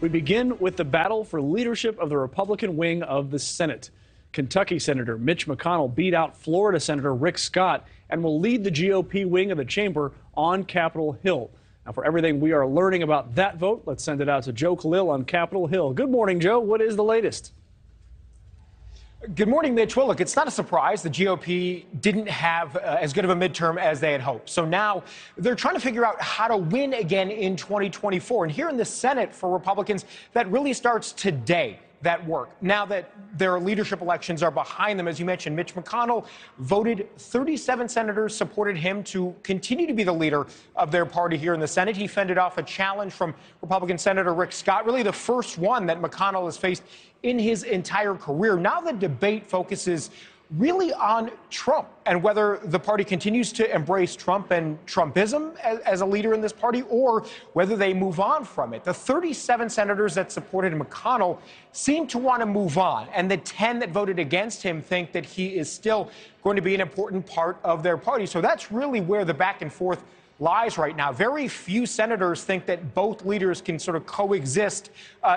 We begin with the battle for leadership of the Republican wing of the Senate. Kentucky Senator Mitch McConnell beat out Florida Senator Rick Scott and will lead the GOP wing of the chamber on Capitol Hill. Now, for everything we are learning about that vote, let's send it out to Joe Khalil on Capitol Hill. Good morning, Joe. What is the latest? Good morning, Mitch. Well, look, it's not a surprise. The GOP didn't have as good of a midterm as they had hoped. So now they're trying to figure out how to win again in 2024. And here in the Senate for Republicans, that really starts today, that work. Now that their leadership elections are behind them, as you mentioned, Mitch McConnell voted 37 senators supported him to continue to be the leader of their party here in the Senate. He fended off a challenge from Republican Senator Rick Scott, really the first one that McConnell has faced in his entire career. Now the debate focuses really on Trump and whether the party continues to embrace Trump and Trumpism as a leader in this party, or whether they move on from it. The 37 senators that supported McConnell seem to want to move on, and the 10 that voted against him think that he is still going to be an important part of their party. So that's really where the back and forth lies right now. Very few senators think that both leaders can sort of coexist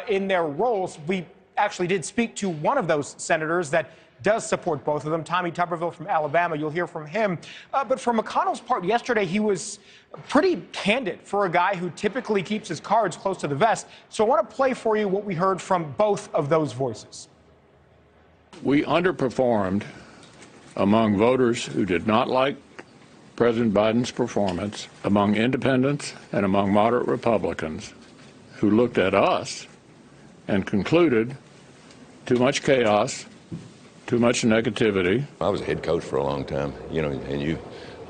in their roles. We actually did speak to one of those senators that does support both of them, Tommy Tuberville from Alabama. You'll hear from him. But for McConnell's part yesterday, he was pretty candid for a guy who typically keeps his cards close to the vest. So I want to play for you what we heard from both of those voices. We underperformed among voters who did not like President Biden's performance, among independents and among moderate Republicans who looked at us and concluded too much chaos, too much negativity. I was a head coach for a long time, and you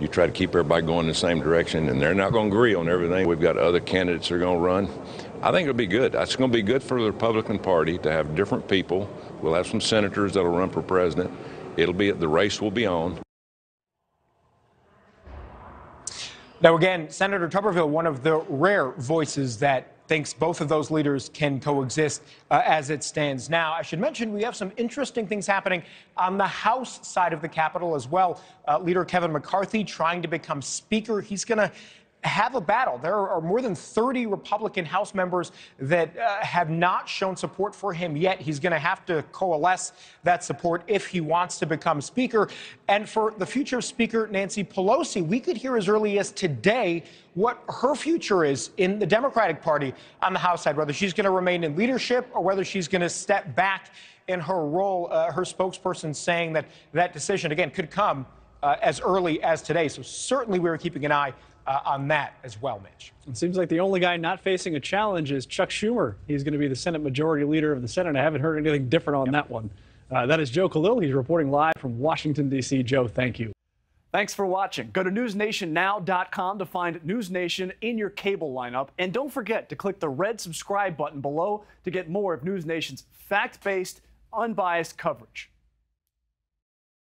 try to keep everybody going in the same direction, and they're not going to agree on everything. We've got other candidates that are going to run. I think it'll be good. It's going to be good for the Republican Party to have different people. We'll have some senators that'll run for president. The race will be on. Now, again, Senator Tuberville, one of the rare voices that thinks both of those leaders can coexist as it stands now. I should mention we have some interesting things happening on the House side of the Capitol as well. Leader Kevin McCarthy trying to become Speaker. He's going to have a battle. There are more than 30 Republican House members that have not shown support for him yet. He's going to have to coalesce that support if he wants to become Speaker. And for the future Speaker, Nancy Pelosi, we could hear as early as today what her future is in the Democratic Party on the House side, whether she's going to remain in leadership or whether she's going to step back in her role. Her spokesperson saying that that decision, again, could come as early as today. So certainly we're keeping an eye on that as well, Mitch. It seems like the only guy not facing a challenge is Chuck Schumer. He's going to be the Senate Majority Leader of the Senate. I haven't heard anything different on that one. That is Joe Khalil. He's reporting live from Washington, D.C. Joe, thank you. Thanks for watching. Go to newsnationnow.com to find NewsNation in your cable lineup. And don't forget to click the red subscribe button below to get more of NewsNation's fact-based, unbiased coverage.